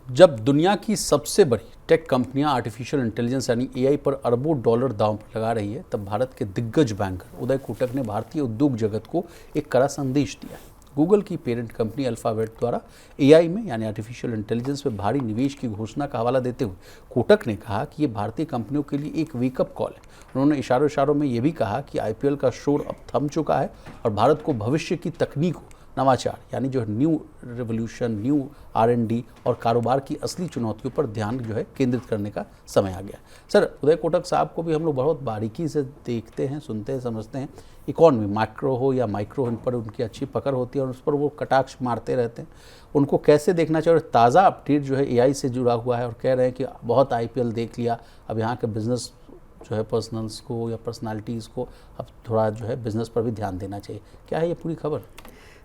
जब दुनिया की सबसे बड़ी टेक कंपनियां आर्टिफिशियल इंटेलिजेंस यानी एआई पर अरबों डॉलर दांव पर लगा रही है, तब भारत के दिग्गज बैंकर उदय कोटक ने भारतीय उद्योग जगत को एक कड़ा संदेश दिया है। गूगल की पेरेंट कंपनी अल्फाबेट द्वारा एआई में यानी आर्टिफिशियल इंटेलिजेंस में भारी निवेश की घोषणा का हवाला देते हुए कोटक ने कहा कि ये भारतीय कंपनियों के लिए एक वेकअप कॉल है। उन्होंने इशारों में ये भी कहा कि आईपीएल का शोर अब थम चुका है और भारत को भविष्य की तकनीकों, नवाचार यानी जो है न्यू रिवोल्यूशन, न्यू आर&डी और कारोबार की असली चुनौतियों पर ध्यान जो है केंद्रित करने का समय आ गया। सर, उदय कोटक साहब को भी हम लोग बहुत बारीकी से देखते हैं, सुनते हैं, समझते हैं। इकॉनमी मैक्रो हो या माइक्रो, इन पर उनकी अच्छी पकड़ होती है और उस पर वो कटाक्ष मारते रहते हैं। उनको कैसे देखना चाहिए? और ताज़ा अपडेट जो है एआई से जुड़ा हुआ है और कह रहे हैं कि बहुत आईपीएल देख लिया, अब यहाँ के बिजनेस जो है पर्सनल्स को या पर्सनालिटीज़ को अब थोड़ा जो है बिजनेस पर भी ध्यान देना चाहिए। क्या है ये पूरी खबर?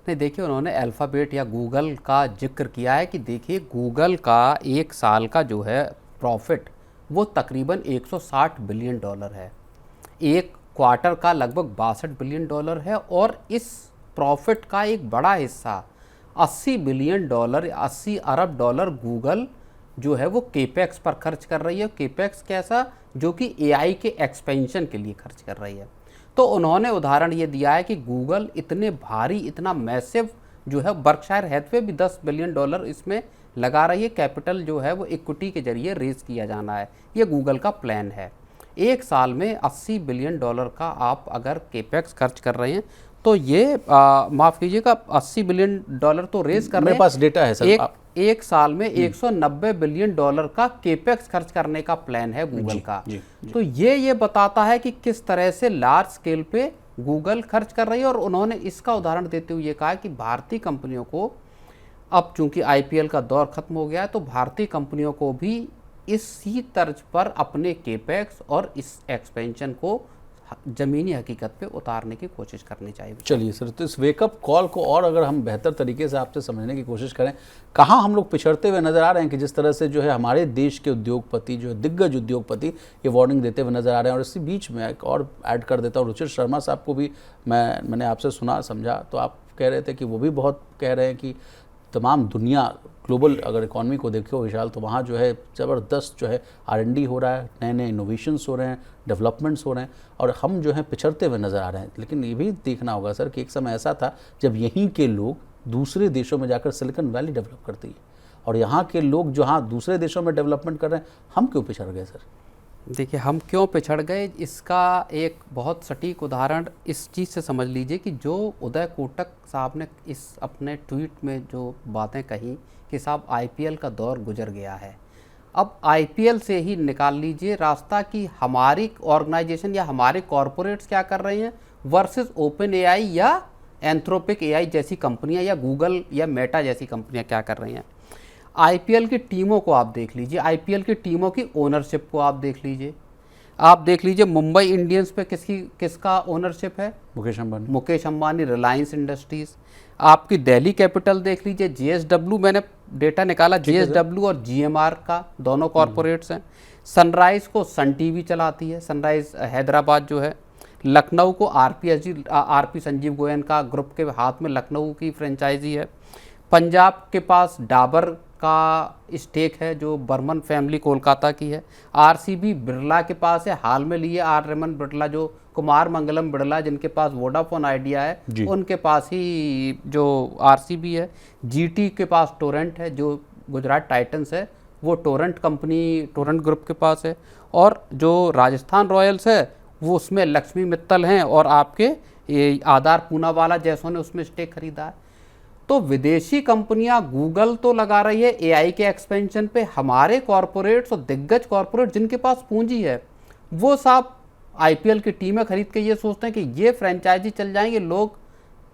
नहीं, देखिए, उन्होंने अल्फ़ाबेट या गूगल का जिक्र किया है कि देखिए गूगल का एक साल का जो है प्रॉफिट वो तकरीबन 160 बिलियन डॉलर है, एक क्वार्टर का लगभग 62 बिलियन डॉलर है और इस प्रॉफिट का एक बड़ा हिस्सा 80 बिलियन डॉलर, 80 अरब डॉलर गूगल जो है वो केपेक्स पर खर्च कर रही है। केपेक्स कैसा? जो कि एआई के एक्सपेंशन के लिए खर्च कर रही है। तो उन्होंने उदाहरण ये दिया है कि गूगल इतने भारी, इतना मैसिव जो है, बर्कशायर हैथवे भी 10 बिलियन डॉलर इसमें लगा रही है। कैपिटल जो है वो इक्विटी के जरिए रेज किया जाना है, ये गूगल का प्लान है। एक साल में 80 बिलियन डॉलर का आप अगर केपेक्स खर्च कर रहे हैं तो ये माफ़ कीजिएगा, 80 बिलियन डॉलर तो रेज कर रहे हैं। मेरे पास डेटा है सर। एक साल में 190 बिलियन डॉलर का केपेक्स खर्च करने का प्लान है गूगल का। जी। तो ये बताता है कि किस तरह से लार्ज स्केल पे गूगल खर्च कर रही है। और उन्होंने इसका उदाहरण देते हुए कहा कि भारतीय कंपनियों को अब चूंकि आईपीएल का दौर खत्म हो गया है, तो भारतीय कंपनियों को भी इसी तर्ज पर अपने केपेक्स और इस एक्सपेंशन को ज़मीनी हकीकत पे उतारने की कोशिश करनी चाहिए। चलिए सर, तो इस वेकअप कॉल को और अगर हम बेहतर तरीके से आपसे समझने की कोशिश करें, कहाँ हम लोग पिछड़ते हुए नज़र आ रहे हैं कि जिस तरह से जो है हमारे देश के उद्योगपति, जो है दिग्गज उद्योगपति, ये वार्निंग देते हुए नज़र आ रहे हैं। और इसी बीच में एक और ऐड कर देता हूँ, रुचिर शर्मा साहब को भी मैंने आपसे सुना समझा, तो आप कह रहे थे कि वो भी बहुत कह रहे हैं कि तमाम दुनिया, ग्लोबल अगर इकॉनमी को देखो विशाल, तो वहाँ जो है ज़बरदस्त जो है आर&डी हो रहा है, नए नए इनोवेशंस हो रहे हैं, डेवलपमेंट्स हो रहे हैं और हम जो है पिछड़ते हुए नज़र आ रहे हैं। लेकिन ये भी देखना होगा सर कि एक समय ऐसा था जब यहीं के लोग दूसरे देशों में जाकर सिलिकॉन वैली डेवलप करती है और यहाँ के लोग जो हाँ दूसरे देशों में डेवलपमेंट कर रहे हैं, हम क्यों पिछड़ गए सर? देखिए, हम क्यों पिछड़ गए, इसका एक बहुत सटीक उदाहरण इस चीज़ से समझ लीजिए कि जो उदय कोटक साहब ने इस अपने ट्वीट में जो बातें कही कि साहब आईपीएल का दौर गुजर गया है, अब आईपीएल से ही निकाल लीजिए रास्ता कि हमारी ऑर्गेनाइजेशन या हमारे कॉरपोरेट्स क्या कर रहे हैं वर्सेस ओपन एआई या एंथ्रोपिक एआई जैसी कंपनियां या गूगल या मेटा जैसी कंपनियां क्या कर रही हैं। आईपीएल की टीमों को आप देख लीजिए, आईपीएल की टीमों की ओनरशिप को आप देख लीजिए। आप देख लीजिए मुंबई इंडियंस पे किसका ओनरशिप है? मुकेश अंबानी, रिलायंस इंडस्ट्रीज। आपकी दिल्ली कैपिटल देख लीजिए, जीएसडब्ल्यू, मैंने डेटा निकाला, जीएसडब्ल्यू और जीएमआर का दोनों कॉरपोरेट्स हैं। सनराइज को सन टीवी चलाती है, सनराइज हैदराबाद जो है। लखनऊ को आरपी संजीव गोयल का ग्रुप के हाथ में लखनऊ की फ्रेंचाइजी है। पंजाब के पास डाबर का स्टेक है जो बर्मन फैमिली कोलकाता की है। आरसीबी बिरला के पास है, हाल में लिए आर रेमन बिरला, जो कुमार मंगलम बिरला जिनके पास वोडाफोन आइडिया है, उनके पास ही जो आरसीबी है। जीटी के पास टोरेंट है, जो गुजरात टाइटंस है वो टोरेंट कंपनी, टोरेंट ग्रुप के पास है। और जो राजस्थान रॉयल्स है वो उसमें लक्ष्मी मित्तल हैं और आपके आधार पूनावाला जैसों ने उसमें स्टेक खरीदा है। तो विदेशी कंपनियां गूगल तो लगा रही है एआई के एक्सपेंशन पे, हमारे कॉरपोरेट्स और दिग्गज कॉरपोरेट जिनके पास पूंजी है वो साहब आईपीएल की टीमें खरीद के ये सोचते हैं कि ये फ्रेंचाइजी चल जाएंगे, लोग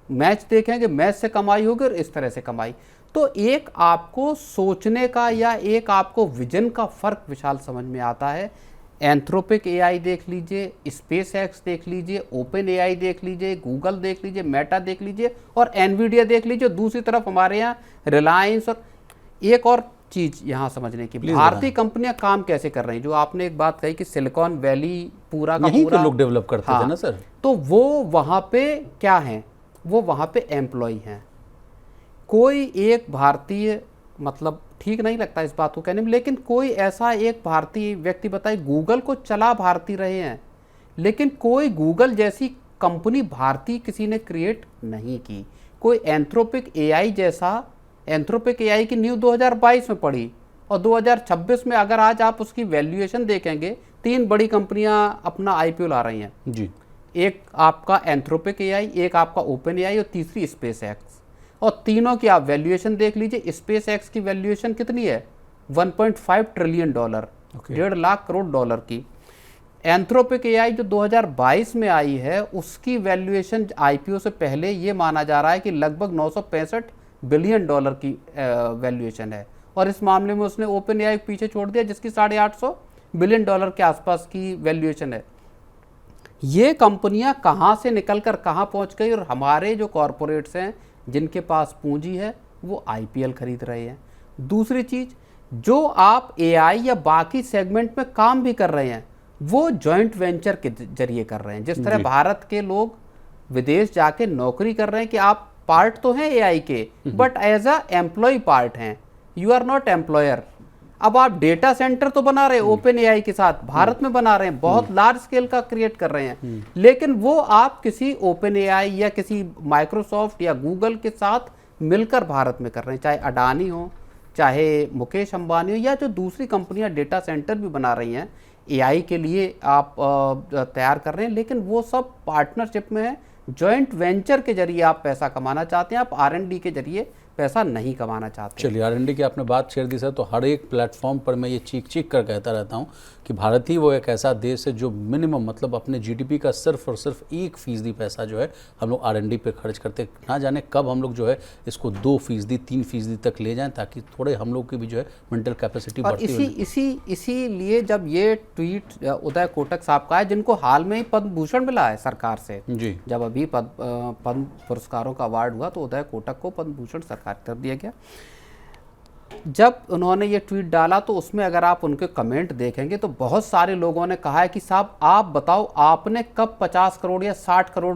मैच देखेंगे, मैच से कमाई होगी और इस तरह से कमाई। तो एक आपको सोचने का या एक आपको विजन का फर्क विशाल समझ में आता है। एंथ्रोपिक एआई देख लीजिए, स्पेस एक्स देख लीजिए, ओपन एआई देख लीजिए, गूगल देख लीजिए, मेटा देख लीजिए और एनवीडिया देख लीजिए। दूसरी तरफ हमारे यहाँ रिलायंस। और एक और चीज़ यहाँ समझने की, भारतीय कंपनियां काम कैसे कर रही हैं। जो आपने एक बात कही कि सिलिकॉन वैली पूरा का पूरा लोग डेवलप करते थे ना सर, तो वो वहाँ पे क्या हैं, वो वहाँ पे एम्प्लॉय हैं। कोई एक भारतीय मतलब ठीक नहीं लगता इस बात को कहने में, लेकिन कोई ऐसा एक भारतीय व्यक्ति बताइए, गूगल को चला भारतीय रहे हैं, लेकिन कोई गूगल जैसी कंपनी भारतीय किसी ने क्रिएट नहीं की। कोई एंथ्रोपिक एआई जैसा, एंथ्रोपिक एआई की न्यू 2022 में पड़ी और 2026 में अगर आज आप उसकी वैल्यूएशन देखेंगे, 3 बड़ी कंपनियां अपना आईपीओ ला रही हैं जी। एक आपका एंथ्रोपिक एआई, एक आपका ओपन एआई और तीसरी स्पेस एक्स। और तीनों की आप वैल्यूएशन देख लीजिए। स्पेस एक्स की वैल्यूएशन कितनी है? 1.5 trillion dollar, 1.5 lakh crore dollar की। एंथ्रोपिक एआई जो 2022 में आई है, उसकी वैल्यूएशन आईपीओ से पहले ये माना जा रहा है कि लगभग 965 बिलियन डॉलर की वैल्यूएशन है, और इस मामले में उसने ओपन एआई पीछे छोड़ दिया जिसकी 850 बिलियन डॉलर के आसपास की वैल्यूएशन है। ये कंपनियां कहाँ से निकलकर कहाँ पहुँच गई, और हमारे जो कॉरपोरेट्स हैं जिनके पास पूंजी है वो आईपीएल खरीद रहे हैं। दूसरी चीज़, जो आप एआई या बाकी सेगमेंट में काम भी कर रहे हैं वो जॉइंट वेंचर के जरिए कर रहे हैं। जिस तरह भारत के लोग विदेश जाके नौकरी कर रहे हैं कि आप पार्ट तो हैं एआई के, but as a employ part हैं, यू आर नॉट एम्प्लॉयर। अब आप डेटा सेंटर तो बना रहे हैं ओपन एआई के साथ, भारत में बना रहे हैं, बहुत लार्ज स्केल का क्रिएट कर रहे हैं, लेकिन वो आप किसी ओपन एआई या किसी माइक्रोसॉफ्ट या गूगल के साथ मिलकर भारत में कर रहे हैं, चाहे अडानी हो, चाहे मुकेश अंबानी हो, या जो दूसरी कंपनियां डेटा सेंटर भी बना रही हैं एआई के लिए आप तैयार कर रहे हैं, लेकिन वो सब पार्टनरशिप में है। जॉइंट वेंचर के जरिए आप पैसा कमाना चाहते हैं, आप आरएनडी के जरिए पैसा नहीं कमाना चाहते। चलिए, आरएनडी की आपने बात छेड़ दी सर, तो हर एक प्लेटफॉर्म पर मैं ये चीख चीख कर कहता रहता हूँ कि भारत ही वो एक ऐसा देश है जो मिनिमम मतलब अपने जीडीपी का सिर्फ और सिर्फ 1% पैसा जो है हम लोग आरएनडी पे खर्च करते हैं। ना जाने कब हम लोग जो है इसको 2%, 3% तक ले जाएं, ताकि थोड़े हम लोग की भी जो है मेंटल कैपेसिटी बढ़ती है। इसीलिए जब ये ट्वीट उदय कोटक साहब का है, जिनको हाल में ही पद्म भूषण मिला है सरकार से जी, जब अभी पद्म पुरस्कारों का अवार्ड हुआ तो उदय कोटक को पद्म भूषण सरकार कर दिया गया। जब उन्होंने ये ट्वीट डाला तो उसमें अगर आप उनके कमेंट देखेंगे तो बहुत सारे लोगों ने कहा है कि साहब आप बताओ, आपने कब 50 करोड़ या 60 करोड़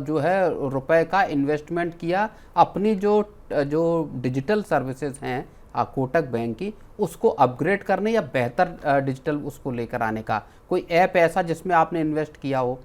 जो है रुपए का इन्वेस्टमेंट किया अपनी जो डिजिटल सर्विसेज हैं कोटक बैंक की, उसको अपग्रेड करने या बेहतर डिजिटल उसको लेकर आने का। कोई ऐप ऐसा जिसमें आपने इन्वेस्ट किया हो,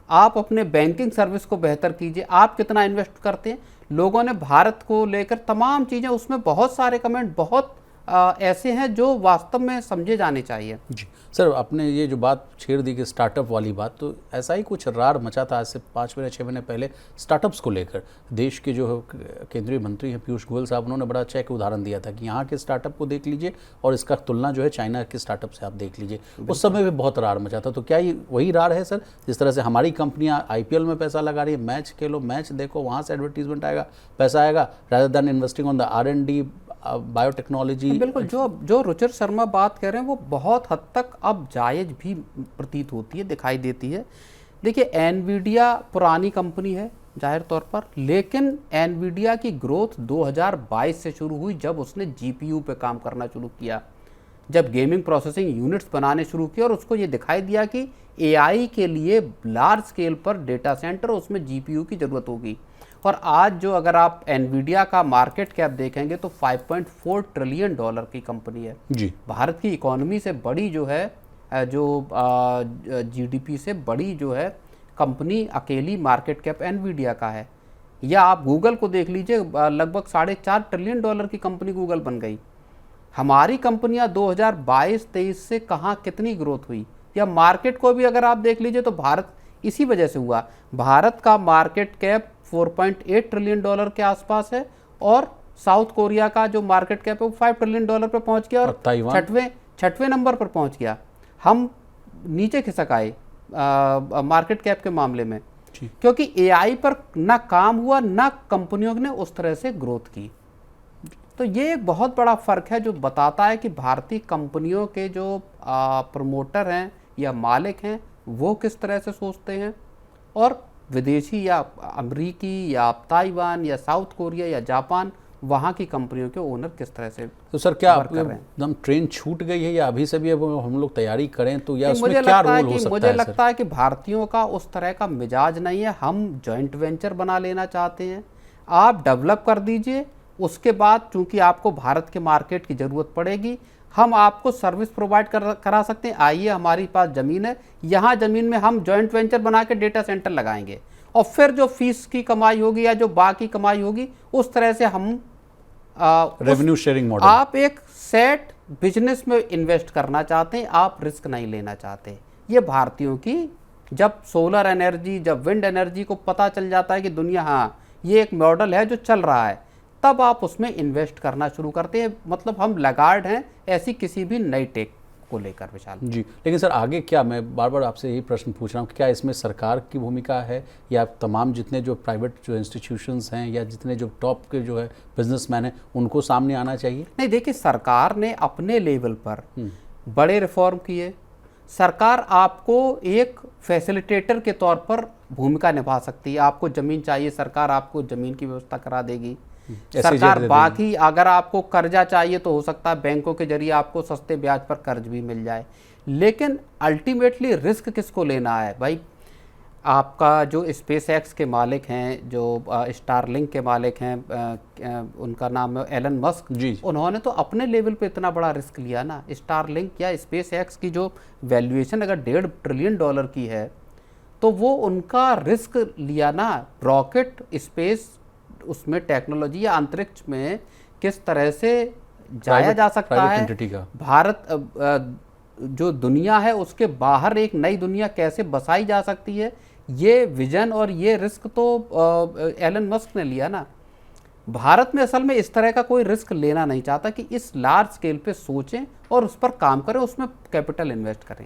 आप अपने बैंकिंग सर्विस को बेहतर कीजिए, आप कितना इन्वेस्ट करते हैं। लोगों ने भारत को लेकर तमाम चीज़ें, उसमें बहुत सारे कमेंट बहुत ऐसे हैं जो वास्तव में समझे जाने चाहिए। जी सर, आपने ये जो बात छेड़ दी कि स्टार्टअप वाली बात, तो ऐसा ही कुछ रार मचा था आज से 5 महीने 6 महीने पहले स्टार्टअप्स को लेकर। देश के जो केंद्रीय मंत्री हैं पीयूष गोयल साहब, उन्होंने बड़ा अच्छा एक उदाहरण दिया था कि यहाँ के स्टार्टअप को देख लीजिए और इसका तुलना जो है चाइना के स्टार्टअप से आप देख लीजिए। उस समय भी बहुत रार मचा था। तो क्या ये वही रार है सर, जिस तरह से हमारी कंपनियाँ आईपीएल में पैसा लगा रही है, मैच खेलो, मैच देखो, वहाँ से एडवर्टीजमेंट आएगा, पैसा आएगा, rather than investing on the RND, biotechnology. बिल्कुल, जो रुचिर शर्मा बात कर रहे हैं वो बहुत हद तक अब जायज भी प्रतीत होती है, दिखाई देती है। देखिए, एनवीडिया पुरानी कंपनी है जाहिर तौर पर, लेकिन एनवीडिया की ग्रोथ 2022 से शुरू हुई जब उसने जीपीयू पे काम करना शुरू किया, जब गेमिंग प्रोसेसिंग यूनिट्स बनाने शुरू किए और उसको ये दिखाई दिया कि एआई के लिए लार्ज स्केल पर डेटा सेंटर, उसमें जीपीयू की ज़रूरत होगी। और आज जो अगर आप एनवीडिया का मार्केट कैप देखेंगे तो 5.4 ट्रिलियन डॉलर की कंपनी है जी। भारत की इकोनॉमी से बड़ी जो है, जो जीडीपी से बड़ी जो है कंपनी अकेली मार्केट कैप एनवीडिया का है। या आप गूगल को देख लीजिए, लगभग 4.5 ट्रिलियन डॉलर की कंपनी गूगल बन गई। हमारी कंपनियां 2022-23 से कहाँ कितनी ग्रोथ हुई, या मार्केट को भी अगर आप देख लीजिए तो भारत इसी वजह से हुआ। भारत का मार्केट कैप 4.8 ट्रिलियन डॉलर के आसपास है और साउथ कोरिया का जो मार्केट कैप है वो 5 ट्रिलियन डॉलर पर पहुंच गया और छठवें नंबर पर पहुंच गया। हम नीचे खिसक आए मार्केट कैप के मामले में, क्योंकि एआई पर ना काम हुआ, ना कंपनियों ने उस तरह से ग्रोथ की। तो ये एक बहुत बड़ा फ़र्क है जो बताता है कि भारतीय कंपनियों के जो प्रमोटर हैं या मालिक हैं वो किस तरह से सोचते हैं, और विदेशी या अमरीकी या ताइवान या साउथ कोरिया या जापान, वहाँ की कंपनियों के ओनर किस तरह से। तो सर, क्या एकदम ट्रेन छूट गई है या अभी से भी अब हम लोग तैयारी करें तो, या उसमें क्या रोल हो सकता है? मुझे लगता है कि भारतीयों का उस तरह का मिजाज नहीं है। हम जॉइंट वेंचर बना लेना चाहते हैं, आप डेवलप कर दीजिए, उसके बाद चूंकि आपको भारत के मार्केट की ज़रूरत पड़ेगी, हम आपको सर्विस प्रोवाइड करा सकते हैं। आइए, हमारे पास ज़मीन है, यहाँ ज़मीन में हम जॉइंट वेंचर बना के डेटा सेंटर लगाएंगे और फिर जो फीस की कमाई होगी या जो बाकी कमाई होगी उस तरह से हम रेवेन्यू शेयरिंग मॉडल। आप एक सेट बिजनेस में इन्वेस्ट करना चाहते हैं, आप रिस्क नहीं लेना चाहते। ये भारतीयों की, जब सोलर एनर्जी, जब विंड एनर्जी को पता चल जाता है कि दुनिया, हाँ ये एक मॉडल है जो चल रहा है, तब आप उसमें इन्वेस्ट करना शुरू करते हैं। मतलब हम लगार्ड हैं ऐसी किसी भी नई टेक को लेकर विशाल जी। लेकिन सर आगे क्या, मैं बार बार आपसे यही प्रश्न पूछ रहा हूँ कि क्या इसमें सरकार की भूमिका है या तमाम जितने जो प्राइवेट जो इंस्टीट्यूशंस हैं या जितने जो टॉप के जो है बिजनेसमैन हैं उनको सामने आना चाहिए? नहीं, देखिए, सरकार ने अपने लेवल पर बड़े रिफॉर्म किए। सरकार आपको एक फैसिलिटेटर के तौर पर भूमिका निभा सकती है। आपको ज़मीन चाहिए, सरकार आपको ज़मीन की व्यवस्था करा देगी। सरकार बाकी, अगर आपको कर्जा चाहिए तो हो सकता है बैंकों के जरिए आपको सस्ते ब्याज पर कर्ज भी मिल जाए। लेकिन अल्टीमेटली रिस्क किसको लेना है भाई? आपका जो स्पेस एक्स के मालिक हैं, जो स्टारलिंक के मालिक हैं, उनका नाम है एलन मस्क जी। उन्होंने तो अपने लेवल पे इतना बड़ा रिस्क लिया ना। स्टारलिंक या स्पेस एक्स की जो वैल्यूएशन अगर $1.5 ट्रिलियन की है, तो वो उनका रिस्क लिया ना। रॉकेट, स्पेस, उसमें टेक्नोलॉजी या अंतरिक्ष में किस तरह से जाया जा सकता है, भारत जो दुनिया है उसके बाहर एक नई दुनिया कैसे बसाई जा सकती है, ये विजन और ये रिस्क तो एलन मस्क ने लिया ना। भारत में असल में इस तरह का कोई रिस्क लेना नहीं चाहता कि इस लार्ज स्केल पे सोचें और उस पर काम करें, उसमें कैपिटल इन्वेस्ट करें।